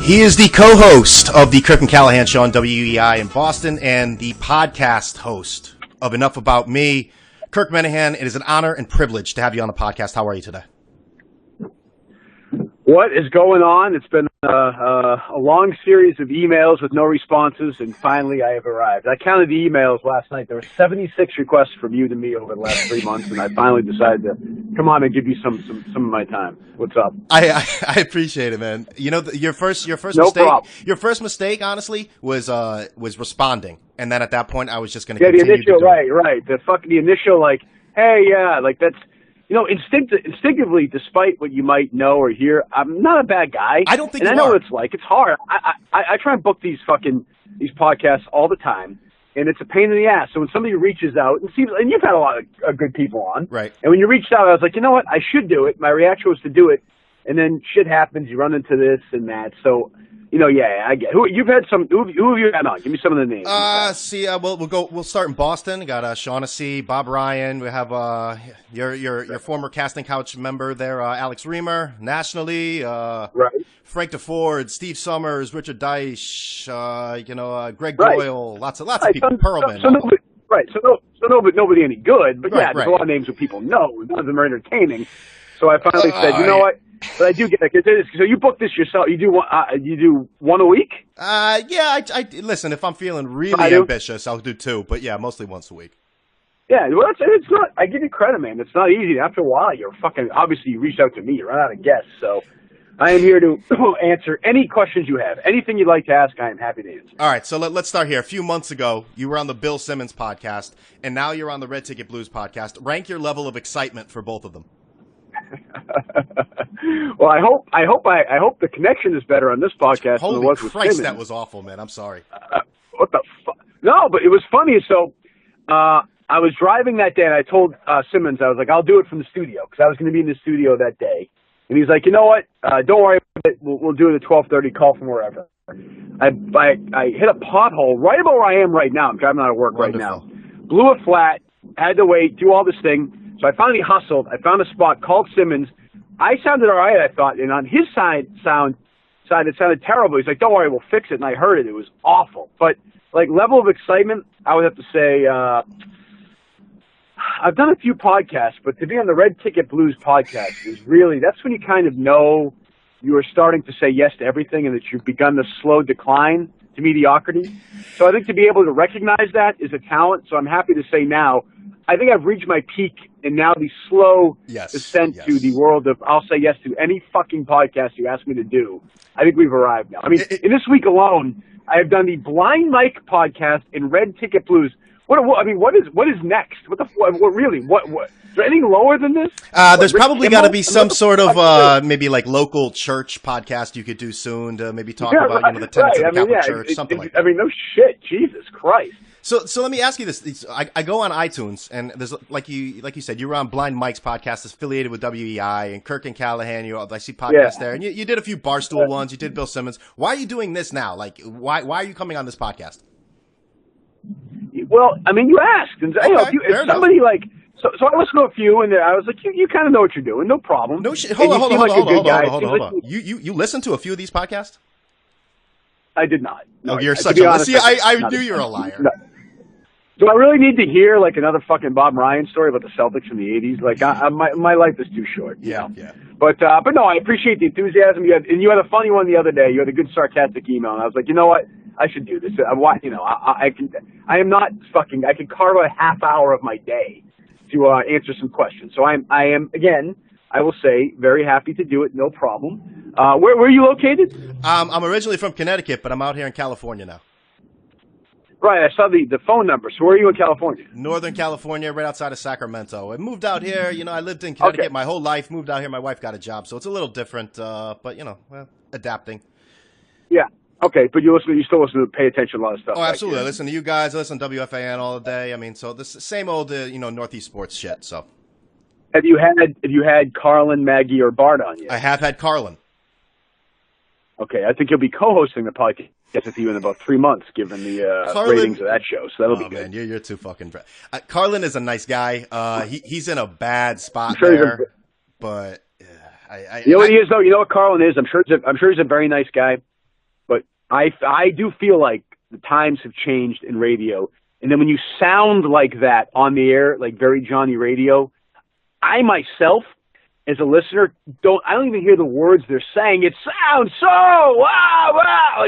He is the co-host of the Kirk and Callahan show on WEEI in Boston and the podcast host of Enough About Me. Kirk Minihane, it is an honor and privilege to have you on the podcast. How are you today? What is going on? It's been a long series of emails with no responses, and finally I have arrived. I counted the emails last night. There were 76 requests from you to me over the last 3 months, and I finally decided to come on and give you some of my time. What's up? I appreciate it, man. You know, your first No mistake. problem. Your first mistake, honestly, was responding, and then at that point, I was just going to Yeah, continue. the initial, right. The initial, like, hey, yeah, like that's. You know, instinctively, despite what you might know or hear, I'm not a bad guy. I don't think and you I know are. what it's like. It's hard. I try and book these podcasts all the time, and it's a pain in the ass. So when somebody reaches out and seems, and you've had a lot of good people on, Right? And when you reached out, I was like, you know what, I should do it. My reaction was to do it, and then shit happens. You run into this and that. So. You know, yeah, I get. Who have you had on? Give me some of the names. We'll start in Boston. We got Shaughnessy, Bob Ryan. We have your former casting couch member there, Alex Reamer. Nationally, right. Frank DeFord, Steve Summers, Richard Deitch, Greg Right. Doyle. Lots of people. Perlman. Nobody any good. But Right, yeah, there's a lot of names that people know. None of them are entertaining. So I finally said, you know what? But I do get it. So you book this yourself. You do one a week? Yeah. I listen. If I'm feeling really ambitious, I'll do two. But yeah, mostly once a week. Yeah, well, it's not. I give you credit, man. It's not easy. After a while, you're fucking. Obviously, you reached out to me. You run out of guests. So I am here to answer any questions you have. Anything you'd like to ask, I am happy to answer. All right, so let's start here. A few months ago, you were on the Bill Simmons podcast, and now you're on the Red Ticket Blues podcast. Rank your level of excitement for both of them. Well, I hope the connection is better on this podcast than it was with Christ, Simmons. that was awful, man. I'm sorry. What the fuck? No, but it was funny. So I was driving that day, and I told Simmons, I was like, I'll do it from the studio, because I was going to be in the studio that day. And he's like, you know what? Don't worry about it. We'll do it at 12:30. Call from wherever. I hit a pothole right about where I am right now. I'm driving out of work right now. Blew it flat. Had to wait. Do all this thing. So I finally hustled. I found a spot, called Simmons. I sounded all right, I thought. And on his side, it sounded terrible. He's like, don't worry, we'll fix it. And I heard it. It was awful. But, like, level of excitement, I would have to say, I've done a few podcasts, but to be on the Red Ticket Blues podcast is really, that's when you kind of know you are starting to say yes to everything and that you've begun the slow decline to mediocrity. So I think to be able to recognize that is a talent. So I'm happy to say now, I think I've reached my peak, and now the slow descent to the world of I'll say yes to any fucking podcast you ask me to do. I think we've arrived now. I mean, in this week alone, I have done the Blind Mike podcast and Red Ticket Blues. What is next? What is there anything lower than this? There's probably got to be some sort of maybe like local church podcast you could do soon to maybe talk about the tenets of the Catholic Church, something like that. I mean, no shit, Jesus Christ. So let me ask you this. I go on iTunes, and there's like you said, you were on Blind Mike's podcast affiliated with WEI, and Kirk and Callahan, I see podcasts there. And you did a few Barstool ones. You did Bill Simmons. Why are you doing this now? Like, why are you coming on this podcast? Well, I mean, you asked. And, if somebody like... So I listened to a few, and I was like, you kind of know what you're doing. No problem. No shit. Hold on. You listened to a few of these podcasts? I did not. No, you're such a... See, I knew you're a liar. No. Do I really need to hear like another fucking Bob Ryan story about the Celtics in the '80s? Like, my life is too short. Yeah. But no, I appreciate the enthusiasm. You had a funny one the other day. You had a good sarcastic email, and I was like, you know what? I should do this. I can carve a half hour of my day to answer some questions. So I am again, I will say, very happy to do it. No problem. Where are you located? I'm originally from Connecticut, but I'm out here in California now. Right, I saw the phone number. So where are you in California? Northern California, right outside of Sacramento. I moved out here. I lived in Connecticut my whole life. Moved out here. My wife got a job, so it's a little different. But adapting. Yeah. Okay, but you still listen to pay attention to a lot of stuff. Oh, absolutely. I listen to you guys. I listen to WFAN all day. I mean, so this same old Northeast sports shit. So. Have you had Carlin, Maggie, or Bart on yet? I have had Carlin. Okay, I think you'll be co-hosting the podcast with you in about 3 months, given the ratings of that show. So that'll be good. Man, you're too fucking. Carlin is a nice guy. He's in a bad spot but you know what he is though. You know what Carlin is. I'm sure he's a very nice guy. I do feel like the times have changed in radio. And then when you sound like that on the air, like very Johnny radio, I myself, as a listener, I don't even hear the words they're saying. It sounds so wow, wow,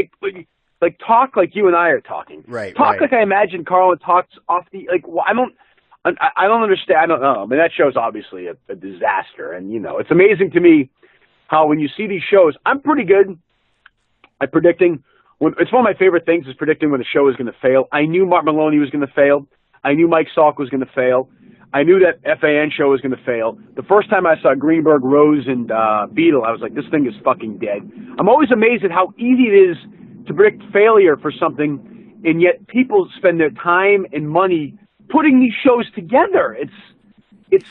like talk like you and I are talking. Right. Talk like I imagine Carlin talks off the like. I don't understand. I don't know. I mean, that show's obviously a disaster, and it's amazing to me how when you see these shows, I'm pretty good at predicting. It's one of my favorite things is predicting when a show is going to fail. I knew Mark Maloney was going to fail. I knew Mike Salk was going to fail. I knew that FAN show was going to fail. The first time I saw Greenberg, Rose, and Beadle, I was like, this thing is fucking dead. I'm always amazed at how easy it is to predict failure for something, and yet people spend their time and money putting these shows together. It's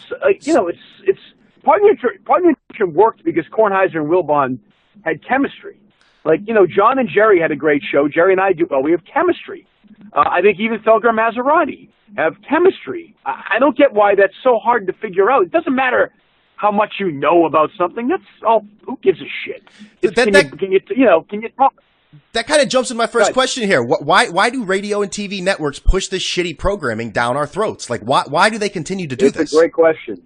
Partner worked because Kornheiser and Wilbon had chemistry. Like, John and Jerry had a great show. Jerry and I do well. We have chemistry. I think even Felger and Maserati have chemistry. I don't get why that's so hard to figure out. It doesn't matter how much you know about something. That's all. Who gives a shit? Can you talk? That kind of jumps in my first question here. Why do radio and TV networks push this shitty programming down our throats? Like, why do they continue to do this? It's a great question.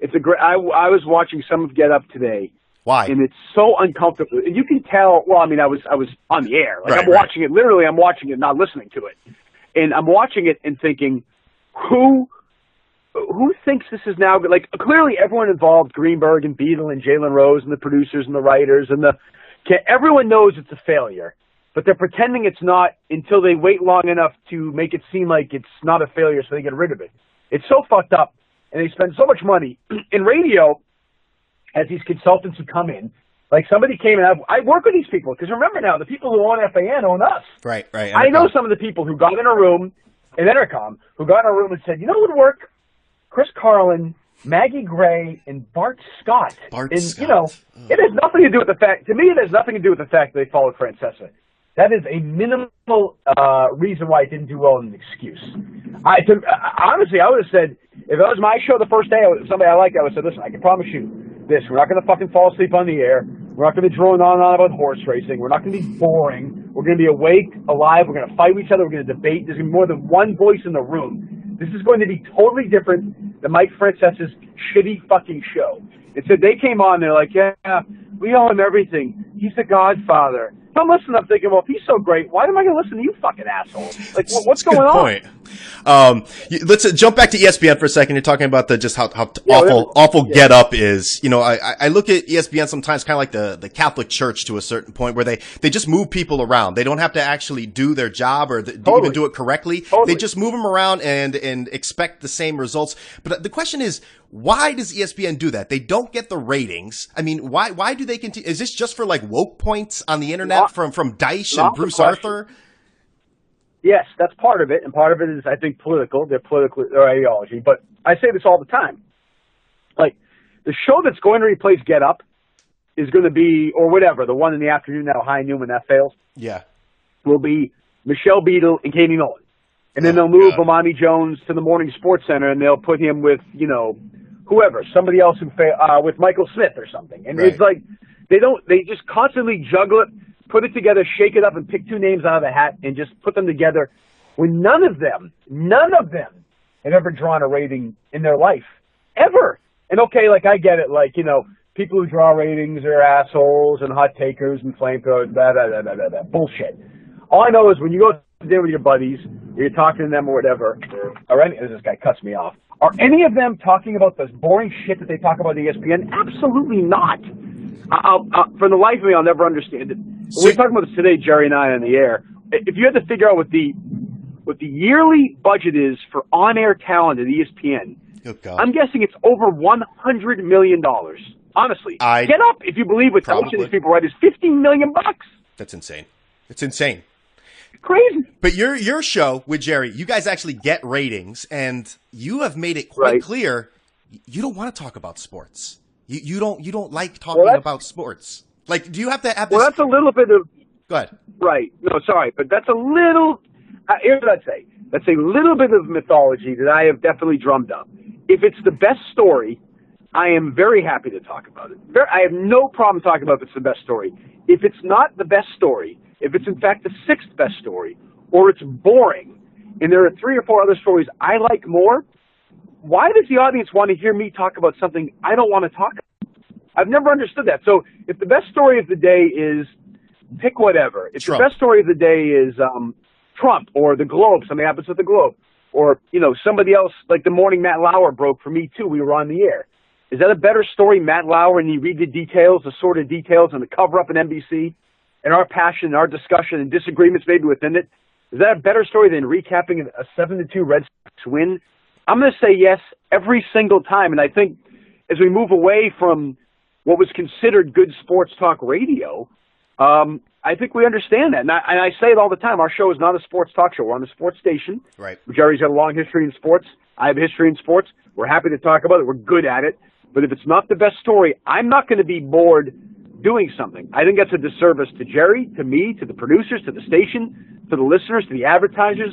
I was watching some of Get Up today. Why? And it's so uncomfortable. And you can tell, well, I mean, I was on the air. Like, I'm watching it. Literally, I'm watching it, not listening to it. And I'm watching it and thinking, who thinks this is now good? Like, clearly everyone involved, Greenberg and Beadle and Jalen Rose and the producers and the writers and everyone knows it's a failure. But they're pretending it's not until they wait long enough to make it seem like it's not a failure so they get rid of it. It's so fucked up. And they spend so much money. In radio, as these consultants who come in, like somebody came in, I work with these people, because remember now, the people who own FAN own us. Right. I know some of the people who got in a room, in Entercom, who got in a room and said, what would work? Chris Carlin, Maggie Gray, and Bart Scott. It has nothing to do with the fact, to me, it has nothing to do with the fact that they followed Francesa. That is a minimal reason why it didn't do well and an excuse. Honestly, I would have said, if it was my show the first day, somebody I liked, I would have said, listen, I can promise you this. We're not going to fucking fall asleep on the air. We're not going to be droning on and on about horse racing. We're not going to be boring. We're going to be awake, alive. We're going to fight with each other. We're going to debate. There's going to be more than one voice in the room. This is going to be totally different than Mike Francesa's shitty fucking show. It said they came on, they're like, yeah, we owe him everything. He's the Godfather. I'm listening, I'm thinking, well, if he's so great, why am I going to listen to you fucking assholes? Like, what's going on? Let's jump back to ESPN for a second. You're talking about how awful Get Up is. I look at ESPN sometimes kind of like the Catholic Church to a certain point where they just move people around. They don't have to actually do their job or even do it correctly. Totally. They just move them around and expect the same results. But the question is, why does ESPN do that? They don't get the ratings. I mean, why do they continue? Is this just for like woke points on the internet from Deitch and Bruce Arthur? Yes, that's part of it, and part of it is, I think, political. Their ideology. But I say this all the time. Like, the show that's going to replace Get Up is going to be, or whatever, the one in the afternoon now, High Noon, when that fails. Yeah. Will be Michelle Beadle and Katie Nolan. And then they'll move Bomani Jones to the Morning Sports Center, and they'll put him with, whoever, somebody else with Michael Smith or something. And It's like, they just constantly juggle it, put it together, shake it up, and pick two names out of the hat and just put them together when none of them have ever drawn a rating in their life. Ever. And okay, like, I get it, like, people who draw ratings are assholes and hot takers and flamethrowers, bullshit. All I know is when you go to dinner with your buddies, you're talking to them or whatever, this guy cuts me off. Are any of them talking about this boring shit that they talk about on ESPN? Absolutely not. For the life of me, I'll never understand it. We were talking about this today, Jerry and I, on the air. If you had to figure out what the yearly budget is for on-air talent at ESPN, I'm guessing it's over $100 million. Honestly, Get Up, if you believe what these people write, is $15 million. That's insane. It's insane. Crazy. But your show with Jerry, you guys actually get ratings, and you have made it quite clear you don't want to talk about sports. You don't like talking about sports. Like, do you have to have this? Well, that's a little bit of. Go ahead. Right. No, sorry, but that's a little. Here's what I'd say. That's a little bit of mythology that I have definitely drummed up. If it's the best story, I am very happy to talk about it. I have no problem talking about if it's the best story. If it's not the best story, if it's in fact the sixth best story, or it's boring, and there are 3 or 4 other stories I like more, why does the audience want to hear me talk about something I don't want to talk about? I've never understood that. So if the best story of the day is, pick whatever. If Trump. the best story of the day is Trump or the Globe, something happens with the Globe, or, somebody else, like the morning Matt Lauer broke for me too, we were on the air. Is that a better story, Matt Lauer, and you read the details, the sordid details, and the cover-up in NBC, and our passion, and our discussion, and disagreements maybe within it? Is that a better story than recapping a 7-2 Red Sox win? I'm going to say yes every single time, and I think as we move away from what was considered good sports talk radio, I think we understand that. And I say it all the time. Our show is not a sports talk show. We're on a sports station. Right. Jerry's got a long history in sports. I have a history in sports. We're happy to talk about it. We're good at it. But if it's not the best story, I'm not going to be bored doing something. I think that's a disservice to Jerry, to me, to the producers, to the station, to the listeners, to the advertisers.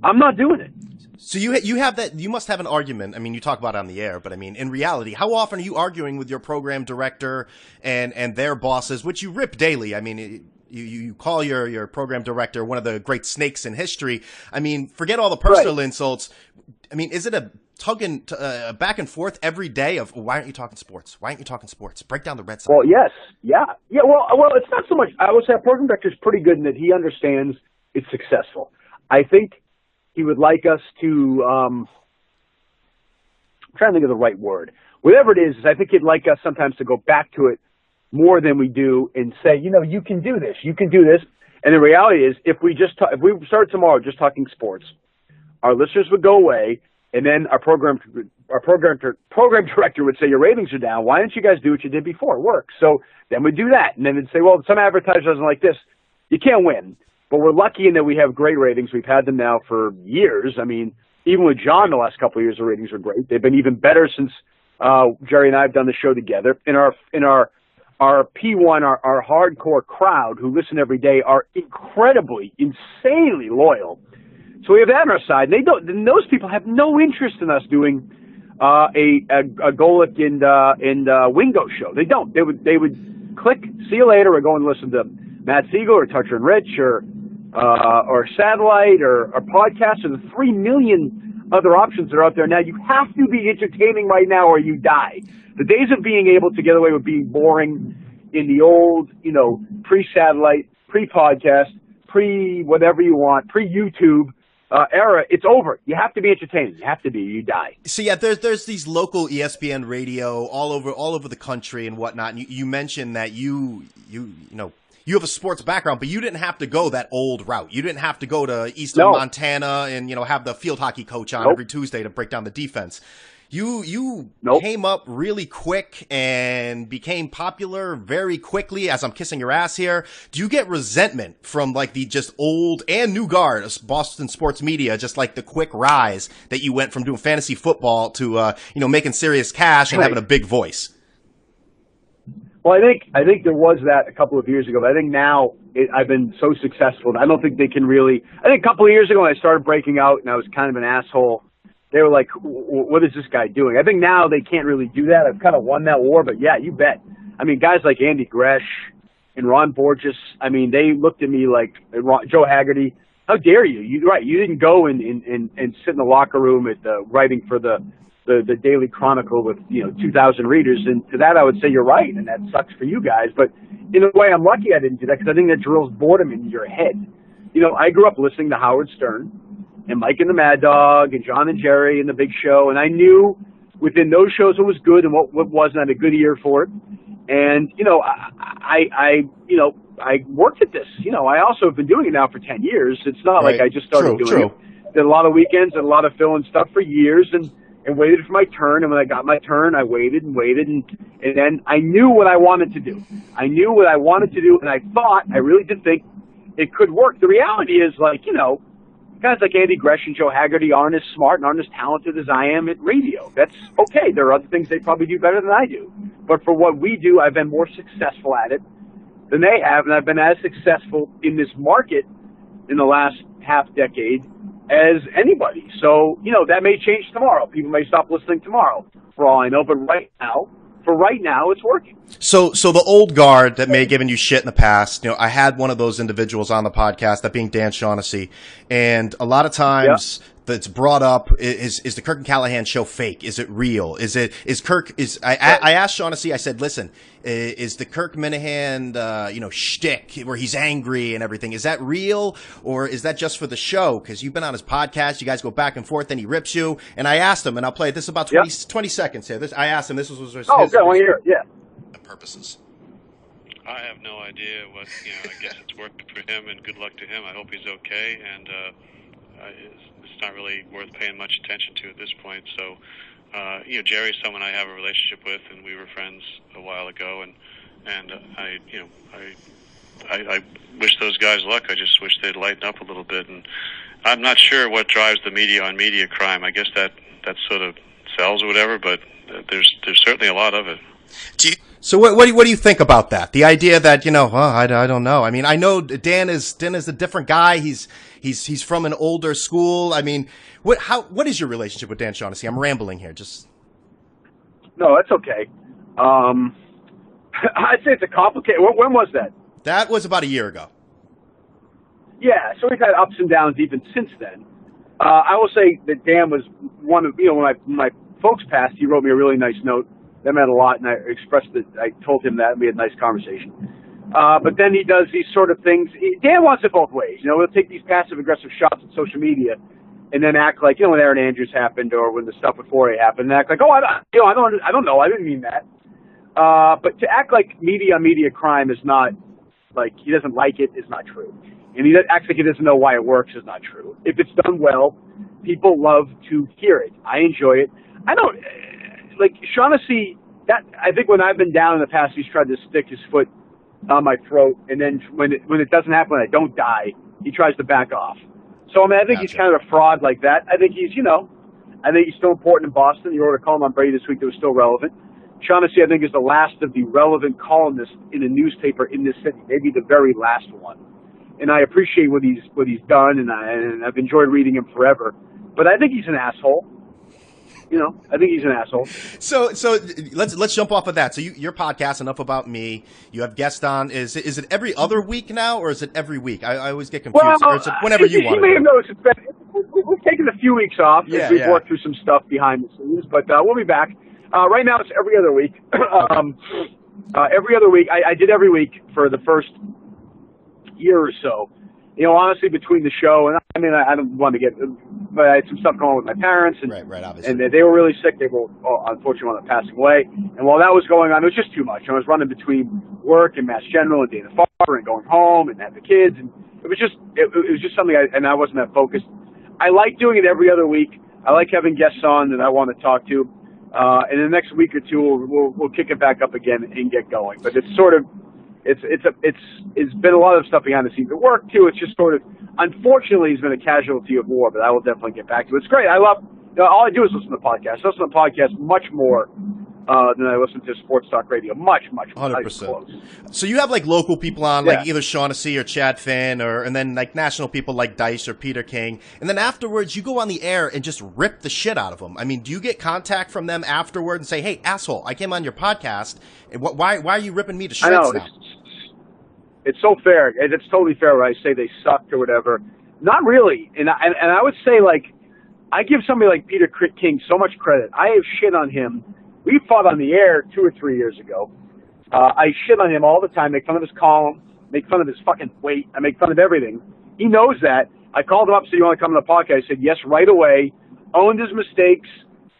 I'm not doing it. So you have that, you must have an argument. I mean, you talk about it on the air, but I mean, in reality, how often are you arguing with your program director and their bosses, which you rip daily? I mean, you call your program director one of the great snakes in history. I mean, forget all the personal insults. I mean, is it a back and forth every day of, why aren't you talking sports? Why aren't you talking sports? Break down the Red Sox. Well, yes. Yeah. Well, it's not so much. I would say our program director is pretty good in that he understands it's successful. I think he would like us to, I'm trying to think of the right word. Whatever it is, I think he'd like us sometimes to go back to it more than we do and say, you can do this, you can do this. And the reality is, if we started tomorrow just talking sports, our listeners would go away, and then our program director would say, your ratings are down. Why didn't you guys do what you did before? It works. So then we'd do that. And then they'd say, well, some advertiser doesn't like this. You can't win. But we're lucky in that we have great ratings. We've had them now for years. I mean, even with John the last couple of years, the ratings are great. They've been even better since Jerry and I have done the show together. In our P1, our hardcore crowd who listen every day are incredibly, insanely loyal. So we have that on our side. Those people have no interest in us doing a Golic and Wingo show. They don't. They would click, see you later, or go and listen to Matt Siegel or Toucher and Rich or Satellite or podcast or the 3 million other options that are out there now. You have to be entertaining right now or you die. The days of being able to get away with being boring in the old, pre-satellite, pre-podcast, pre-whatever you want, pre-YouTube era, it's over. You have to be entertaining. You have to be. You die. So yeah, there's these local ESPN radio all over the country and whatnot. And you mentioned that you have a sports background, but you didn't have to go that old route. You didn't have to go to Eastern Montana and have the field hockey coach on every Tuesday to break down the defense. You came up really quick and became popular very quickly, as I'm kissing your ass here. Do you get resentment from like the just old and new guard of Boston sports media, just like the quick rise that you went from doing fantasy football to making serious cash and having a big voice? Well, I think there was that a couple of years ago, but I think now I've been so successful that I don't think they can really. I think a couple of years ago when I started breaking out and I was kind of an asshole, they were like, what is this guy doing? I think now they can't really do that. I've kind of won that war, but yeah, you bet. I mean, guys like Andy Gresh and Ron Borges, I mean, they looked at me like Joe Haggerty. How dare you? You didn't go and sit in the locker room at writing for the Daily Chronicle with 2,000 readers, and to that I would say you're right, and that sucks for you guys. But in a way, I'm lucky I didn't do that because I think that drills boredom into your head. I grew up listening to Howard Stern and Mike and the Mad Dog and John and Jerry and The Big Show, and I knew within those shows what was good and what wasn't. I had a good ear for it, and I worked at this. I also have been doing it now for 10 years. It's not like I just started doing it. Did a lot of weekends and a lot of fill-in stuff for years, and waited for my turn, and when I got my turn, I waited, and then I knew what I wanted to do. I knew what I wanted to do, and I really did think it could work. The reality is, guys like Andy Gresh and Joe Haggerty aren't as smart and aren't as talented as I am at radio. That's okay. There are other things they probably do better than I do. But for what we do, I've been more successful at it than they have, and I've been as successful in this market in the last half decade as anybody. So, that may change tomorrow. People may stop listening tomorrow, for all I know. But right now, for right now, it's working. So the old guard that may have given you shit in the past, I had one of those individuals on the podcast, that being Dan Shaughnessy, and a lot of times that's brought up is the Kirk and Callahan show fake? Is it real? I asked Shaughnessy, I said, listen, is the Kirk Minihane, shtick where he's angry and everything, is that real, or is that just for the show? Because you've been on his podcast, you guys go back and forth, and he rips you. And I asked him, and I'll play it. This is about 20 seconds here. I asked him, this was his good. I want to hear it. Yeah. Purposes. I have no idea what, I guess it's worked for him, and good luck to him. I hope he's okay, and it's not really worth paying much attention to at this point. So, Jerry's someone I have a relationship with, and we were friends a while ago, and I wish those guys luck. I just wish they'd lighten up a little bit, and I'm not sure what drives the media on media crime. I guess that sort of sells or whatever, but there's certainly a lot of it. So what do you think about that? The idea that, I don't know. I mean, I know Dan is a different guy. He's from an older school. I mean, what is your relationship with Dan Shaughnessy? I'm rambling here. No, that's okay. I'd say it's a complicated. When was that? That was about a year ago. Yeah, so we've had ups and downs even since then. I will say that Dan was one of, when my folks passed, he wrote me a really nice note. That meant a lot, and I told him that, and we had a nice conversation. But then he does these sort of things. Dan wants it both ways. He'll take these passive-aggressive shots at social media and then act like, when Aaron Andrews happened or when the stuff with Fourier happened, and act like, I don't know, I didn't mean that. But to act like media crime is not, like, he doesn't like it, is not true. And he acts like he doesn't know why it works is not true. If it's done well, people love to hear it. I enjoy it. I don't... Like Shaughnessy, I think when I've been down in the past, he's tried to stick his foot on my throat, and then when it doesn't happen, when I don't die, he tries to back off. So I think he's kind of a fraud like that. I think he's still important in Boston. He wrote a column on Brady this week that was still relevant. Shaughnessy, I think, is the last of the relevant columnists in a newspaper in this city, maybe the very last one. And I appreciate what he's done, and I've enjoyed reading him forever. But I think he's an asshole. I think he's an asshole. So let's jump off of that. So your podcast, Enough About Me, you have guests on. Is it every other week now, or is it every week? I always get confused. Well, or is it whenever you want. You may have noticed we've taken a few weeks off as we've worked through some stuff behind the scenes, but we'll be back. Right now it's every other week. Every other week. I did every week for the first year or so. Honestly, between the show and I don't want to but I had some stuff going on with my parents, and obviously. And they were really sick. They were unfortunately wound up passing away. And while that was going on, it was just too much. I was running between work and Mass General and Dana-Farber and going home and having the kids, and it was just something. I wasn't that focused. I like doing it every other week. I like having guests on that I want to talk to. And in the next week or two, we'll kick it back up again and get going. But it's sort of. It's been a lot of stuff behind the scenes at work too. It's just sort of, unfortunately, he's been a casualty of war, but I will definitely get back to it. It's great. I love, all I do is listen to podcasts. I listen to podcasts much more than I listen to sports talk radio. Much 100%. So you have like local people on, like either Shaughnessy or Chad Finn, and then like national people like Dice or Peter King, and then afterwards you go on the air and just rip the shit out of them. I mean, do you get contact from them afterward and say, "Hey, asshole, I came on your podcast, and why are you ripping me to shreds now?" It's so fair. It's totally fair when I say they sucked or whatever. Not really. And I would say, like, I give somebody like Peter King so much credit. I have shit on him. We fought on the air 2 or 3 years ago. I shit on him all the time, make fun of his column, make fun of his fucking weight. I make fun of everything. He knows that. I called him up, said, "You want to come on the podcast?" I said, "Yes," right away. Owned his mistakes.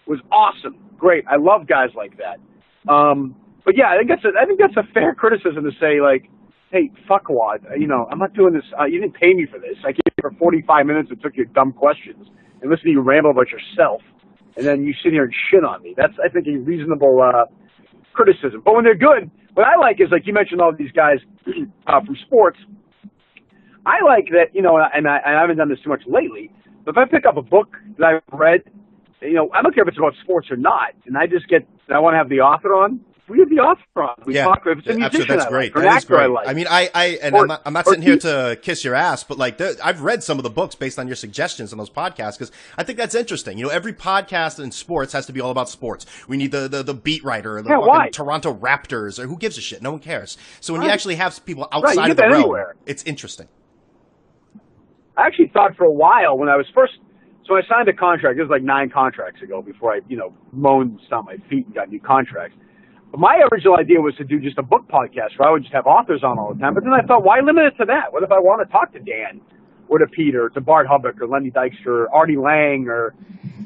Was awesome. Great. I love guys like that. But yeah, I think that's a fair criticism to say, like, "Hey, fuckwad, I'm not doing this. You didn't pay me for this. I came here for 45 minutes and took your dumb questions and listen to you ramble about yourself, and then you sit here and shit on me." That's, I think, a reasonable criticism. But when they're good, what I like is, like you mentioned, all these guys from sports. I like that, and I haven't done this too much lately, but if I pick up a book that I've read, I don't care if it's about sports or not, and I want to have the author on, We have the author on. We talk. If it's a musician, absolutely. That's great. Like, or that an is actor great. I like. I mean, I'm not sitting here to kiss your ass, but like, I've read some of the books based on your suggestions on those podcasts because I think that's interesting. You know, every podcast in sports has to be all about sports. We need the beat writer, or the fucking Toronto Raptors, or who gives a shit? No one cares. So when you actually have people outside of the realm, it's interesting. I actually thought for a while when I was first. So I signed a contract. This was like 9 contracts ago before I, moaned on my feet and got new contracts. But my original idea was to do just a book podcast where I would just have authors on all the time. But then I thought, why limit it to that? What if I want to talk to Dan or to Peter, or to Bart Hubbock or Lenny Dykstra or Artie Lang or,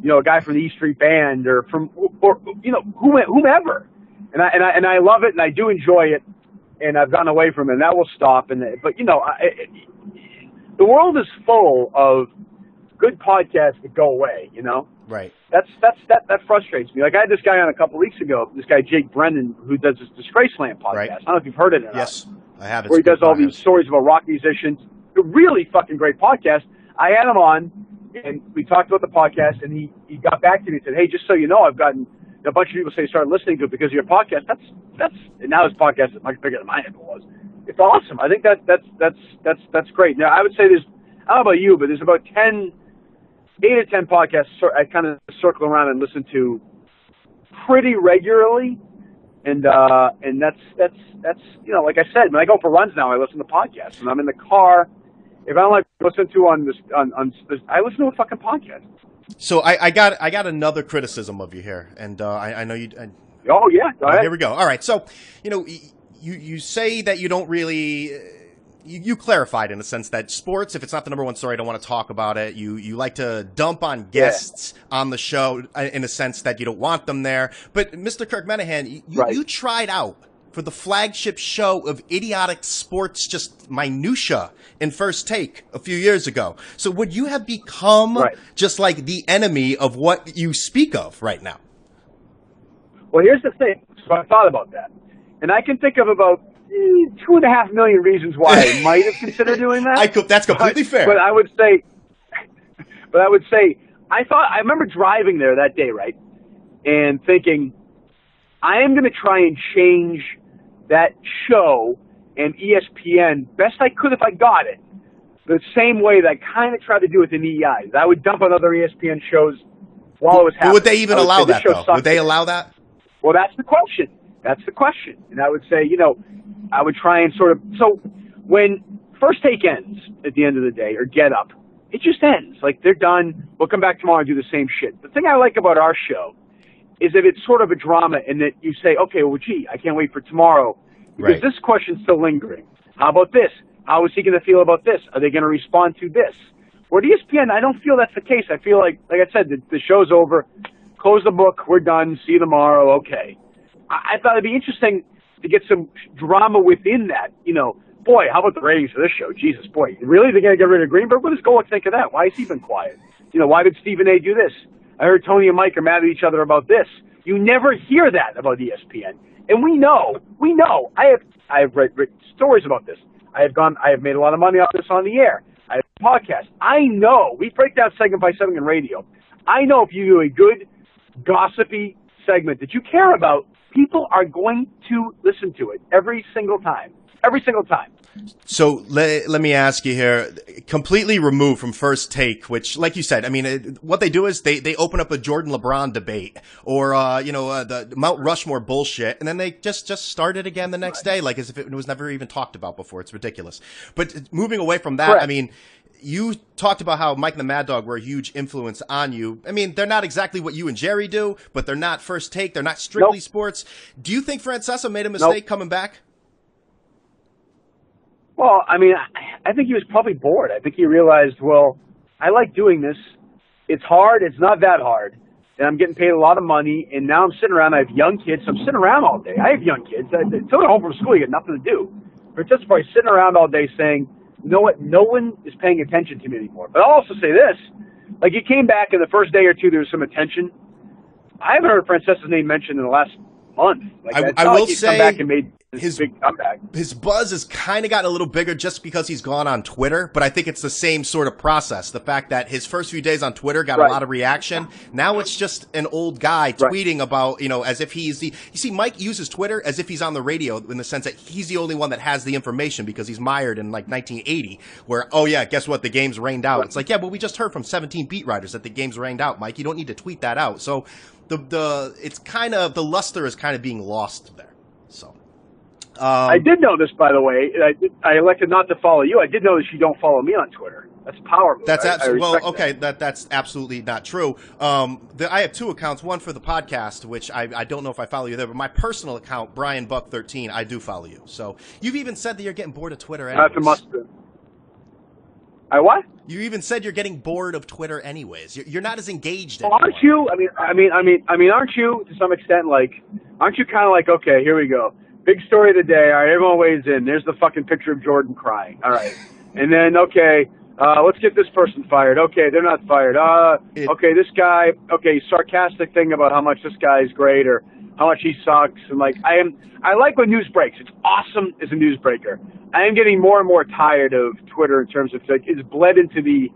a guy from the E Street Band or whomever. And I love it and I do enjoy it and I've gotten away from it and that will stop. But the world is full of good podcasts that go away, Right. That frustrates me. Like I had this guy on a couple weeks ago, this guy Jake Brennan, who does this Disgraceland podcast. Right. I don't know if you've heard it or not. Yes, I have. Where he does all these stories about rock musicians. A really fucking great podcast. I had him on, and we talked about the podcast, and he got back to me and said, "Hey, just so you know, I've gotten a bunch of people say start listening to it because of your podcast." That's and now his podcast is much bigger than mine ever was. It's awesome. I think that's great. Now I would say I don't know about you, but there's about 8 or 10 podcasts I kind of circle around and listen to pretty regularly, and that's like I said, when I go for runs now, I listen to podcasts. When I'm in the car, if I don't like listen to on this, I listen to a fucking podcast. So I got another criticism of you here, and I know you. Oh yeah, go ahead. Here we go. All right, so you say that you don't really. You clarified in a sense that sports, if it's not the number one story, I don't want to talk about it. You like to dump on guests on the show in a sense that you don't want them there. But Mr. Kirk Minihane, you tried out for the flagship show of idiotic sports, just minutia in First Take a few years ago. So would you have become just like the enemy of what you speak of right now? Well, here's the thing. So I thought about that. And I can think of about 2.5 million reasons why I might have considered doing that. That's completely fair. But I would say, I remember driving there that day, right, and thinking, I am going to try and change that show and ESPN best I could if I got it, the same way that I kind of tried to do with the EEI. I would dump on other ESPN shows while it was happening. Would they even allow that, though? Would they allow that? Well, that's the question. And I would say, I would try and so when First Take ends at the end of the day, or Get Up, it just ends. Like, they're done. We'll come back tomorrow and do the same shit. The thing I like about our show is that it's sort of a drama in that you say, okay, well, gee, I can't wait for tomorrow because this question's still lingering. How about this? How is he going to feel about this? Are they going to respond to this? Where ESPN, I don't feel that's the case. I feel like I said, the show's over. Close the book. We're done. See you tomorrow. Okay. I thought it'd be interesting to get some drama within that. Boy, how about the ratings for this show? Jesus, boy, really? They're going to get rid of Greenberg? What does Golick think of that? Why has he been quiet? Why did Stephen A. do this? I heard Tony and Mike are mad at each other about this. You never hear that about ESPN. And we know. I have read stories about this. I have made a lot of money off this on the air. I have a podcast. I know. We break down segment by segment in radio. I know if you do a good, gossipy segment that you care about, people are going to listen to it every single time. Every single time. So let me ask you here, completely removed from First Take, which, like you said, I mean, what they do is they open up a Jordan LeBron debate or, the Mount Rushmore bullshit, and then they just start it again the next day, like as if it was never even talked about before. It's ridiculous. But moving away from that, I mean, you talked about how Mike and the Mad Dog were a huge influence on you. I mean, they're not exactly what you and Jerry do, but they're not First Take. They're not strictly sports. Do you think Francesa made a mistake coming back? Well, I mean, I think he was probably bored. I think he realized, well, I like doing this. It's hard. It's not that hard. And I'm getting paid a lot of money. And now I'm sitting around. I have young kids. So I'm sitting around all day. I have young kids. Until they're home from school, you got nothing to do. But just probably sitting around all day saying, you know what? No one is paying attention to me anymore. But I'll also say this. Like, he came back, and the first day or two, there was some attention. I haven't heard Francesa's name mentioned in the last month. Like, I will he's say come back and made his big comeback. His buzz has kind of gotten a little bigger just because he's gone on Twitter, but I think it's the same sort of process. The fact that his first few days on Twitter got a lot of reaction. Now it's just an old guy tweeting about, as if he's you see, Mike uses Twitter as if he's on the radio in the sense that he's the only one that has the information because he's mired in like 1980 where, oh yeah, guess what? The game's rained out. It's like, yeah, but we just heard from 17 beat writers that the game's rained out, Mike. You don't need to tweet that out. So it's kind of, the luster is kind of being lost there. So. I did know this, by the way. I elected not to follow you. I did notice you don't follow me on Twitter. That's powerful. That's absolutely okay. That's absolutely not true. I have two accounts. One for the podcast, which I don't know if I follow you there, but my personal account, Brian Buck 13, I do follow you. So you've even said that you're getting bored of Twitter. Anyways. That's a must do. I what? You even said you're getting bored of Twitter, anyways. You're not as engaged anymore. Aren't you? I mean, aren't you to some extent like? Aren't you kind of like? Okay, here we go. Big story of the day. All right, everyone weighs in. There's the fucking picture of Jordan crying. All right. And then, okay, let's get this person fired. Okay, they're not fired. Okay, this guy, sarcastic thing about how much this guy is great or how much he sucks. And like, I like when news breaks. It's awesome as a newsbreaker. I am getting more and more tired of Twitter in terms of like, it's bled into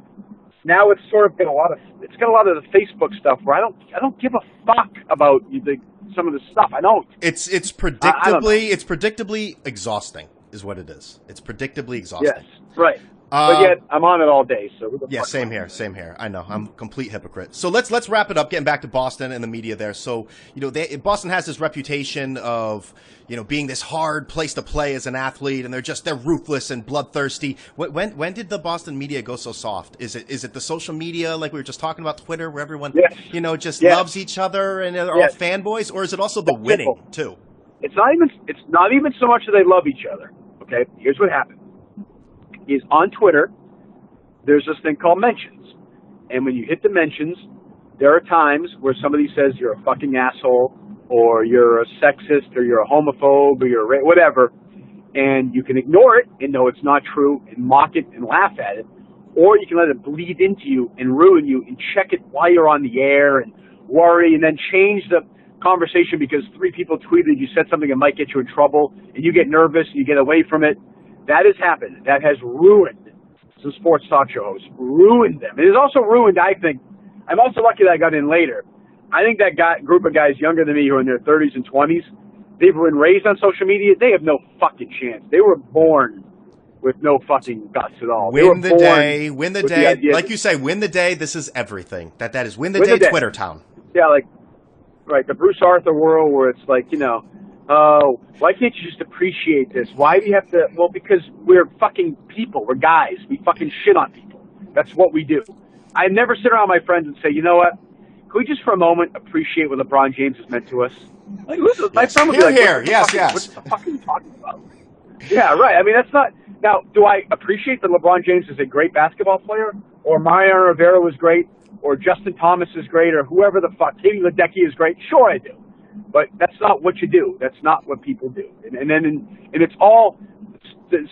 now it's sort of got a lot of the Facebook stuff where I don't give a fuck about some of the stuff. I don't. It's predictably exhausting, is what it is. It's predictably exhausting. Yes, right. But yet I'm on it all day. So yeah, same here. I know I'm a complete hypocrite. So let's wrap it up. Getting back to Boston and the media there. So Boston has this reputation of being this hard place to play as an athlete, and they're ruthless and bloodthirsty. When did the Boston media go so soft? Is it the social media like we were just talking about Twitter, where everyone loves each other and are all fanboys, or is it also the winning too? It's not even so much that they love each other. Okay, here's what happened. Is on Twitter, there's this thing called mentions. And when you hit the mentions, there are times where somebody says you're a fucking asshole, or you're a sexist, or you're a homophobe, or you're whatever, and you can ignore it and know it's not true and mock it and laugh at it, or you can let it bleed into you and ruin you and check it while you're on the air and worry and then change the conversation because 3 people tweeted you said something that might get you in trouble and you get nervous and you get away from it. That has happened. That has ruined some sports talk show hosts. Ruined them. It has also ruined, I think, I'm also lucky that I got in later. I think that group of guys younger than me who are in their 30s and 20s, they've been raised on social media. They have no fucking chance. They were born with no fucking guts at all. Win the day. Like you say, win the day. This is everything. That is win the day Twitter town. Yeah, like, right, the Bruce Arthur world where it's like, oh, why can't you just appreciate this? Why do you have to? Well, because we're fucking people. We're guys. We fucking shit on people. That's what we do. I never sit around my friends and say, you know what? Can we just for a moment appreciate what LeBron James has meant to us? Like, my friend would be like, yes. What the fuck are you talking about? Yeah, right. I mean, that's not. Now, do I appreciate that LeBron James is a great basketball player? Or Mariano Rivera was great? Or Justin Thomas is great? Or whoever the fuck, Katie Ledecky is great? Sure, I do. But that's not what you do. That's not what people do. And it's all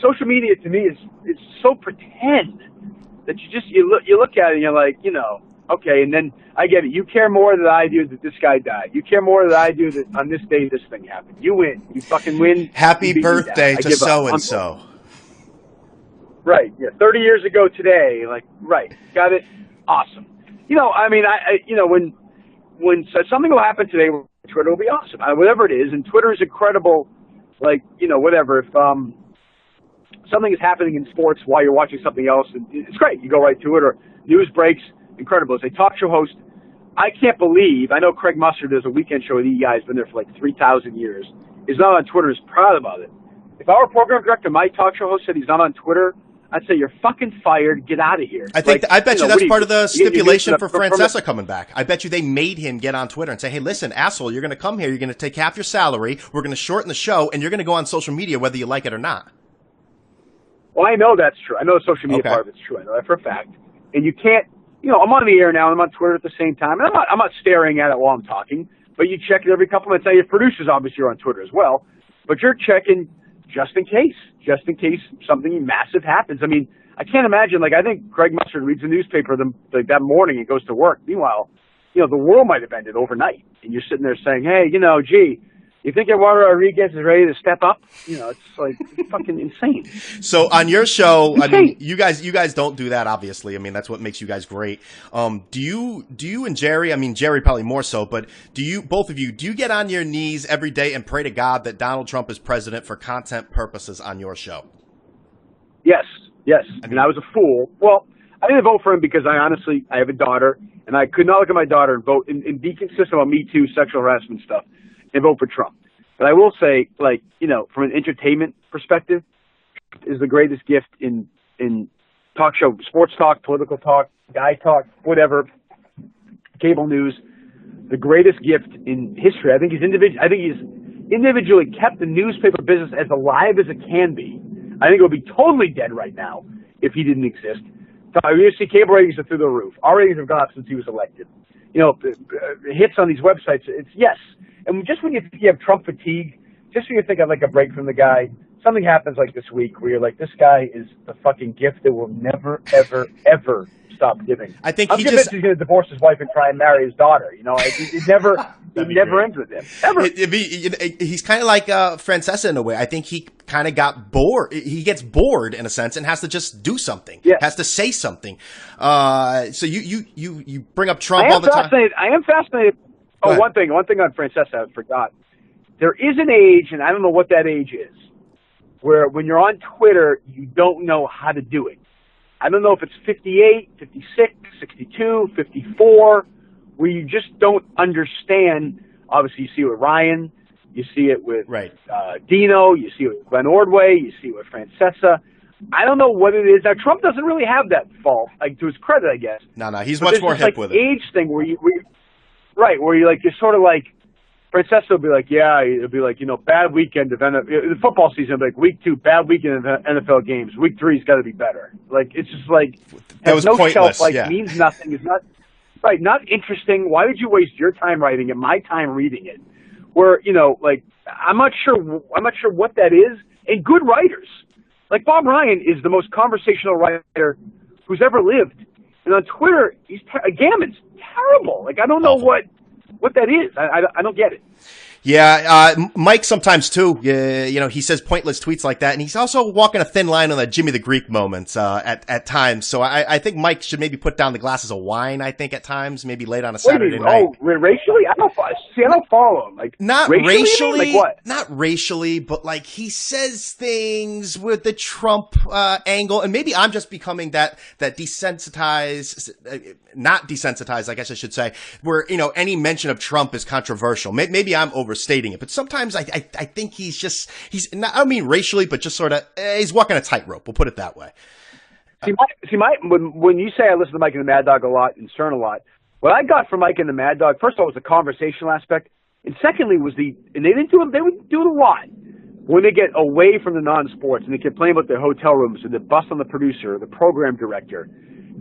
social media to me is so pretend that you look at it and you're like, okay. And then I get it. You care more that I do that this guy died. You care more that I do that on this day this thing happened. You win. You fucking win. Happy birthday to so and so. Right. Yeah. 30 years ago today. Like, right. Got it. Awesome. When something will happen today, Twitter will be awesome. Whatever it is, and Twitter is incredible. Like, whatever. If something is happening in sports while you're watching something else, and it's great. You go right to it, or news breaks. Incredible. As a talk show host, I can't believe. I know Craig Mustard does a weekend show with EEI. Has been there for like 3,000 years. Is not on Twitter. Is proud about it. If our program director, my talk show host, said he's not on Twitter, I'd say you're fucking fired. Get out of here. I bet you that's part of the stipulation for Francesa coming back. I bet you they made him get on Twitter and say, "Hey, listen, asshole, you're going to come here. You're going to take half your salary. We're going to shorten the show, and you're going to go on social media whether you like it or not." Well, I know that's true. I know the social media part of it's true. I know that for a fact. And you can't. I'm on the air now, and I'm on Twitter at the same time. And I'm not staring at it while I'm talking. But you check it every couple minutes. Now, your producers obviously are on Twitter as well. But you're checking just in case something massive happens. I mean, I can't imagine, I think Craig Mustard reads the newspaper that morning and goes to work. Meanwhile, the world might have ended overnight. And you're sitting there saying, hey, You think Eduardo Rodriguez is ready to step up? You know, it's like it's fucking insane. So on your show, I mean, you guys don't do that, obviously. I mean, that's what makes you guys great. Do you and Jerry? I mean, Jerry probably more so, but both of you get on your knees every day and pray to God that Donald Trump is president for content purposes on your show? Yes. I mean, I was a fool. Well, I didn't vote for him because I have a daughter, and I could not look at my daughter and vote and be consistent about Me Too, sexual harassment stuff, and vote for Trump. But I will say, like, you know, from an entertainment perspective, is the greatest gift in talk show, sports talk, political talk, guy talk, whatever, cable news. The greatest gift in history. I think he's individually kept the newspaper business as alive as it can be. I think it would be totally dead right now if he didn't exist. You see cable ratings are through the roof. Our ratings have gone up since he was elected. You know, hits on these websites, it's yes. And just when you think you have Trump fatigue, just when you think of like a break from the guy, something happens like this week where you're like, this guy is the fucking gift that will never, ever, ever stop giving. I think I'm convinced he's going to divorce his wife and try and marry his daughter. You know, it never ends with him. Ever. He's kind of like Francesa in a way. I think he kind of got bored. He gets bored in a sense and has to just do something. Yes. Has to say something. So you bring up Trump all the time. I am fascinated. Oh, one thing on Francesa I forgot. There is an age, and I don't know what that age is, where when you're on Twitter, you don't know how to do it. I don't know if it's 58, 56, 62, 54, where you just don't understand. Obviously, you see it with Ryan. You see it with Dino. You see it with Glenn Ordway. You see it with Francesa. I don't know what it is. Now, Trump doesn't really have that fault, like, to his credit, I guess. No, he's much more hip with it. Age thing where you're sort of like, Francesa will be like, it'll be like, you know, bad weekend of the football season. Like week 2, bad weekend of NFL games. Week 3's got to be better. Like it's just like that was no pointless. Shelf life, means nothing. It's not interesting. Why did you waste your time writing it, my time reading it? Where you know, like I'm not sure what that is. And good writers, like Bob Ryan, is the most conversational writer who's ever lived. And on Twitter, Gammon's terrible. Like I don't know what that is. I don't get it. Yeah, Mike sometimes too. You know, he says pointless tweets like that, and he's also walking a thin line on the Jimmy the Greek moments at times. So I think Mike should maybe put down the glasses of wine. I think at times, maybe late on a Saturday night. Oh, racially? I don't follow him. Like not racially, like what? Not racially, but like he says things with the Trump angle, and maybe I'm just becoming that desensitized, not desensitized, I guess I should say, where you know any mention of Trump is controversial. Maybe I'm overstating it, but sometimes I think he's not, I don't mean racially, but just sort of he's walking a tightrope. We'll put it that way. When you say I listen to Mike and the Mad Dog a lot and Stern a lot, what I got from Mike and the Mad Dog, first of all, was the conversational aspect, and secondly was they would do it a lot when they get away from the non-sports and they complain about their hotel rooms and the bust on the producer, the program director,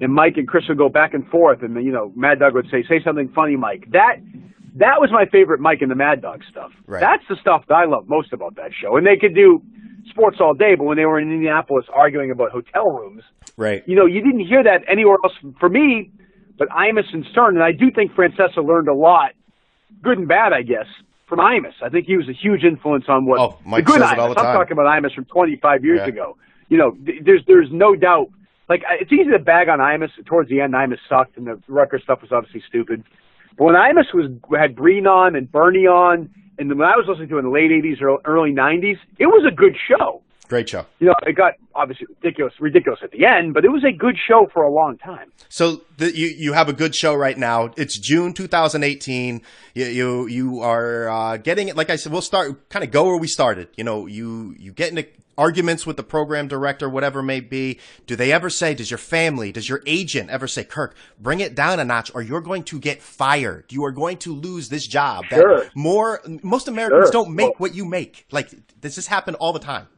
and Mike and Chris would go back and forth, and you know Mad Dog would say something funny, Mike. That was my favorite Mike and the Mad Dog stuff. Right. That's the stuff that I love most about that show. And they could do sports all day, but when they were in Indianapolis arguing about hotel rooms, right? You know, you didn't hear that anywhere else for me, but Imus and Stern. And I do think Francesa learned a lot, good and bad, I guess, from Imus. I think he was a huge influence on what Mike the good says it all the time. I'm talking about Imus from 25 years ago. You know, there's no doubt. Like, it's easy to bag on Imus. Towards the end, Imus sucked, and the Rutgers stuff was obviously stupid. But when Imus had Breen on and Bernie on, and when I was listening to it in the late 80s or early 90s, it was a good show. Great show. You know, it got obviously ridiculous at the end, but it was a good show for a long time. So you have a good show right now. It's June 2018. You are getting it. Like I said, we'll kind of go where we started. You know, you get into arguments with the program director, whatever it may be. Do they ever say, does your agent ever say, Kirk, bring it down a notch or you're going to get fired. You are going to lose this job. Sure. Most Americans don't make what you make. Like, does this happen all the time?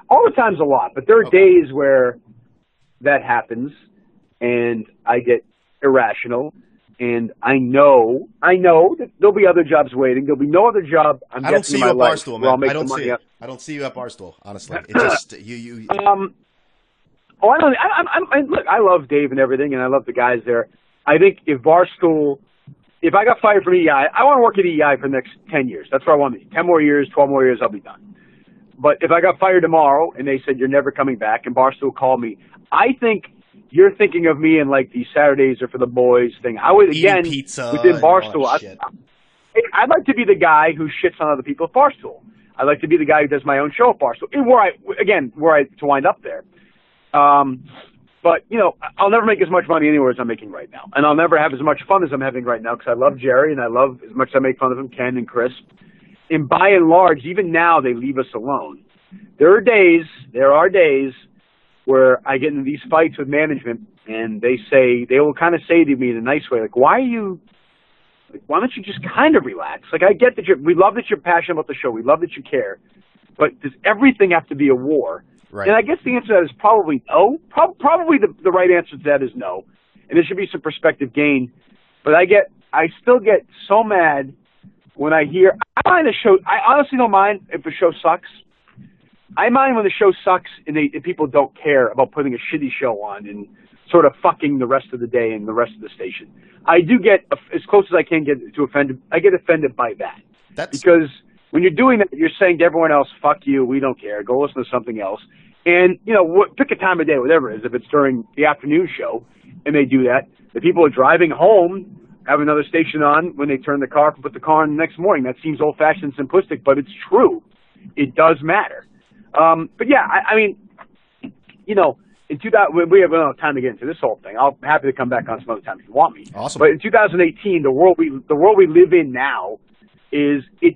All the time's a lot, but there are days where that happens and I get irrational. And I know that there'll be other jobs waiting. There'll be no other job. I don't see you at Barstool, man. I don't see you at Barstool, honestly. It just you. I don't. Look, I love Dave and everything, and I love the guys there. I think if Barstool if I got fired from EEI, I want to work at EEI for the next 10 years. That's where I want to be. 10 more years, 12 more years, I'll be done. But if I got fired tomorrow and they said you're never coming back and Barstool called me, I think you're thinking of me in like the Saturdays are for the boys thing. I would, again, within Barstool, I'd like to be the guy who shits on other people at Barstool. I'd like to be the guy who does my own show at Barstool. And to wind up there. But, you know, I'll never make as much money anywhere as I'm making right now. And I'll never have as much fun as I'm having right now because I love Jerry and I love, as much as I make fun of him, Ken and Chris. And by and large, even now, they leave us alone. There are days where I get into these fights with management and they will kind of say to me in a nice way, like, why don't you just kind of relax? Like, I get that we love that you're passionate about the show. We love that you care. But does everything have to be a war? Right. And I guess the answer to that is probably no. Probably the right answer to that is no. And there should be some perspective gain. But I still get so mad when I hear, I mind a show, I honestly don't mind if a show sucks. I mind when the show sucks and people don't care about putting a shitty show on and sort of fucking the rest of the day and the rest of the station. I do get, as close as I can get to offended, I get offended by that. Because when you're doing that, you're saying to everyone else, fuck you, we don't care, go listen to something else. And, you know, pick a time of day, whatever it is, if it's during the afternoon show, and they do that, the people are driving home, have another station on when they turn the car, put the car on the next morning. That seems old-fashioned and simplistic, but it's true. It does matter. But yeah, I mean, you know, in 2000, we don't have time to get into this whole thing. I'm happy to come back on some other time if you want me. Awesome. But in 2018, the world we live in now is it.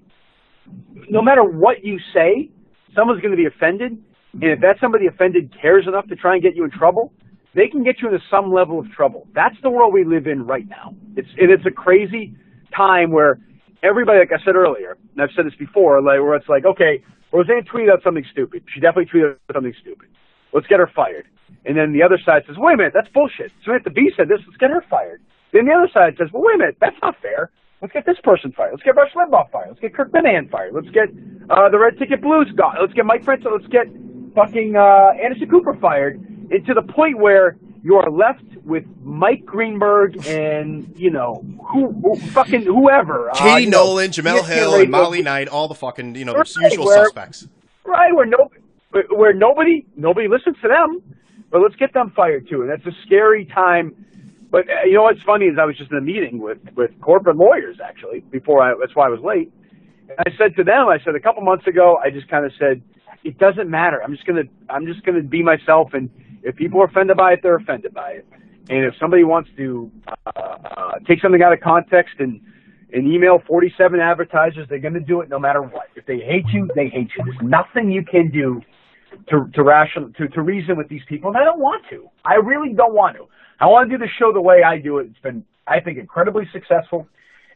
No matter what you say, someone's going to be offended, and if that somebody offended cares enough to try and get you in trouble, they can get you into some level of trouble. That's the world we live in right now. It's a crazy time where everybody, like I said earlier, and I've said this before, like where it's like, okay, Roseanne tweeted out something stupid. She definitely tweeted out something stupid. Let's get her fired. And then the other side says, wait a minute, that's bullshit. Samantha Bee said this, let's get her fired. Then the other side says, well, wait a minute, that's not fair. Let's get this person fired. Let's get Rush Limbaugh fired. Let's get Kirk Minihane fired. Let's get the Red Ticket Blues gone. Let's get Mike Francesa. Let's get fucking Anderson Cooper fired. And to the point where you are left with Mike Greenberg and, you know, fucking whoever. Katie Nolan, Jamel Hill, and Molly Knight, all the fucking, you know, the usual suspects. Right, where nobody listens to them, but let's get them fired too. And that's a scary time. But you know what's funny is I was just in a meeting with corporate lawyers, actually, that's why I was late. And I said to them, a couple months ago, I just kind of said, it doesn't matter. I'm just gonna be myself, and if people are offended by it, they're offended by it. And if somebody wants to take something out of context and email 47 advertisers, they're gonna do it no matter what. If they hate you, they hate you. There's nothing you can do to reason with these people, and I don't want to. I really don't want to. I want to do the show the way I do it. It's been, I think, incredibly successful.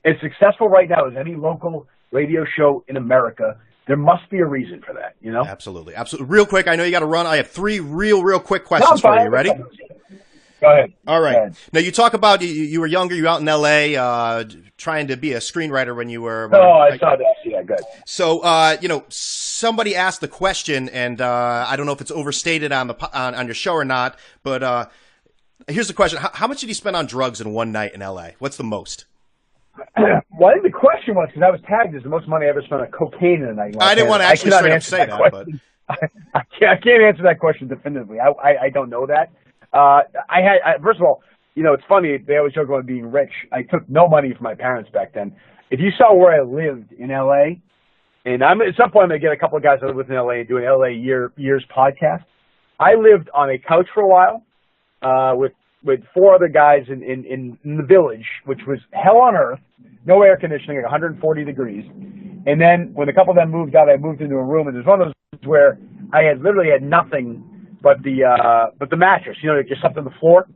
As successful right now as any local radio show in America. There must be a reason for that, you know? Absolutely. Real quick, I know you got to run. I have three real quick questions for you. Ready? Go ahead. All right. Now, you talk about you were younger, you were out in L.A. Trying to be a screenwriter when you were... I saw that. Yeah, good. So, you know, somebody asked the question, and I don't know if it's overstated on your show or not, but here's the question. How much did you spend on drugs in one night in L.A.? What's the most? Well, I think the question was, because I was tagged as the most money I ever spent on cocaine in a night. I didn't want to actually straight up say that, but... I can't answer that question definitively. I don't know that. First of all, you know, it's funny. They always joke about being rich. I took no money from my parents back then. If you saw where I lived in L.A., and at some point I'm going to get a couple of guys that live within L.A. and do an L.A. Years podcast. I lived on a couch for a while with four other guys in the village, which was hell on earth, no air conditioning, like 140 degrees. And then when a couple of them moved out, I moved into a room, and there's one of those where I had literally had nothing but the mattress, you know, like just something on the floor.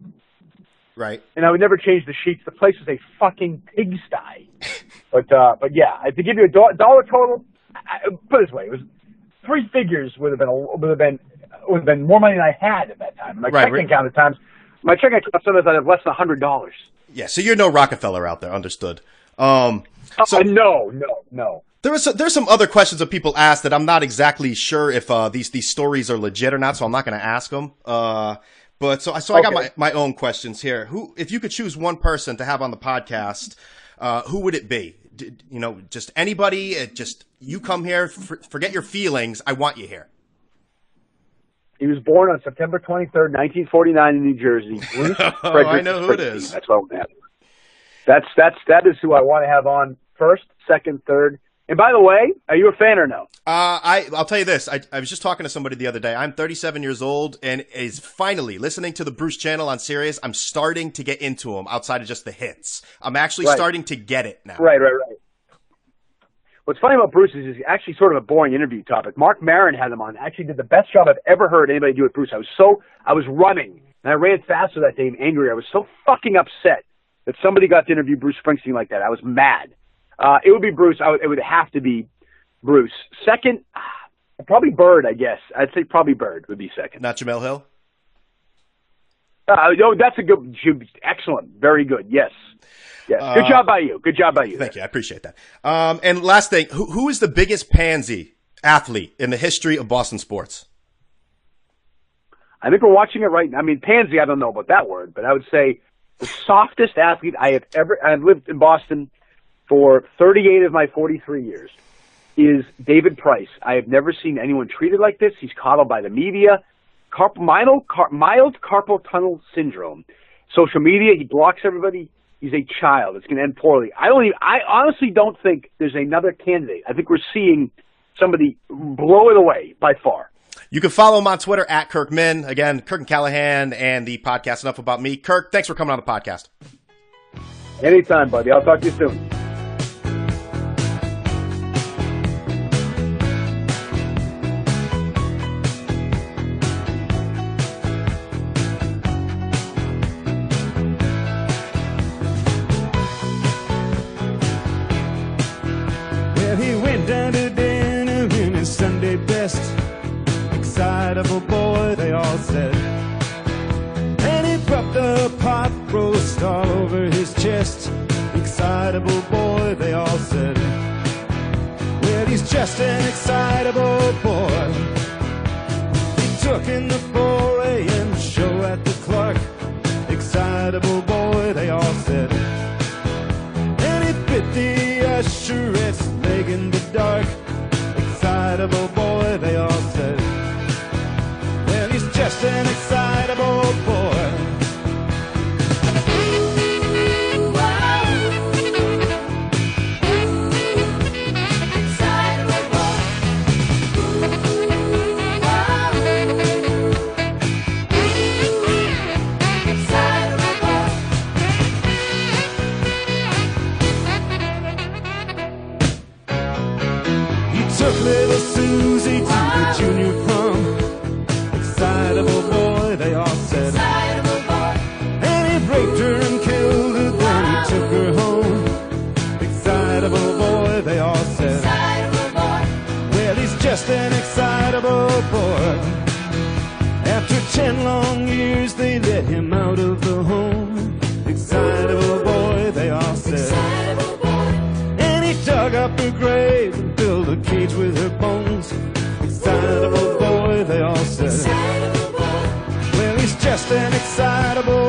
Right. And I would never change the sheets. The place was a fucking pigsty. But yeah, to give you a dollar total, put it this way, it was three figures would have been more money than I had at that time. My checking account at times, sometimes I'd have less than $100. Yeah, so you're no Rockefeller out there, understood. No. There's some other questions that people ask that I'm not exactly sure if these stories are legit or not, so I'm not going to ask them. But I got my own questions here. If you could choose one person to have on the podcast, who would it be? You know, just anybody. Just you come here, forget your feelings. I want you here. He was born on September 23rd, 1949 in New Jersey. Bruce Frederick I know who it is. That's what I want to have. That is who I want to have on first, second, third. And by the way, are you a fan or no? I'll tell you this. I was just talking to somebody the other day. I'm 37 years old and is finally listening to the Bruce channel on Sirius. I'm starting to get into him outside of just the hits. I'm actually starting to get it now. Right. What's funny about Bruce is he's actually sort of a boring interview topic. Mark Maron had him on. Actually did the best job I've ever heard anybody do with Bruce. I was running, and I ran faster that day and angry. I was so fucking upset that somebody got to interview Bruce Springsteen like that. I was mad. It would be Bruce. It would have to be Bruce. Second, probably Bird, I guess. I'd say probably Bird would be second. Not Jemele Hill? That's a good, excellent, very good. Yes. Good job by you. Thank you. I appreciate that. And last thing, who is the biggest pansy athlete in the history of Boston sports? I think we're watching it right now. I mean, pansy, I don't know about that word, but I would say the softest athlete I've lived in Boston for 38 of my 43 years, is David Price. I have never seen anyone treated like this. He's coddled by the media. Mild carpal tunnel syndrome. Social media, he blocks everybody. He's a child. It's going to end poorly. I honestly don't think there's another candidate. I think we're seeing somebody blow it away by far. You can follow him on Twitter at Kirk Min. Again, Kirk and Callahan and the podcast Enough About Me. Kirk, thanks for coming on the podcast. Anytime, buddy. I'll talk to you soon. He went down to dinner in his Sunday best. Excitable boy, they all said. And he dropped a pot roast all over his chest. Excitable boy, they all said. Well, he's just an excitable boy. He took in the 4 a.m. show at the Clark. Excitable boy, they all said. And he bit the usherette's leg in the dark. Excitable boy, they all said. Well, he's just an excitable boy. Took little Susie to the junior prom. Excitable boy, they all said. Excitable boy. And he raped her and killed her, then he took her home. Excitable boy, they all said. Excitable boy. Well, he's just an excitable boy. After 10 long years, they let him out of the home. Excitable boy, they all said. Excitable boy. And he dug up her grave and built a cage with her bones. Excitable boy, they all said. Excitable boy. Well, he's just an excitable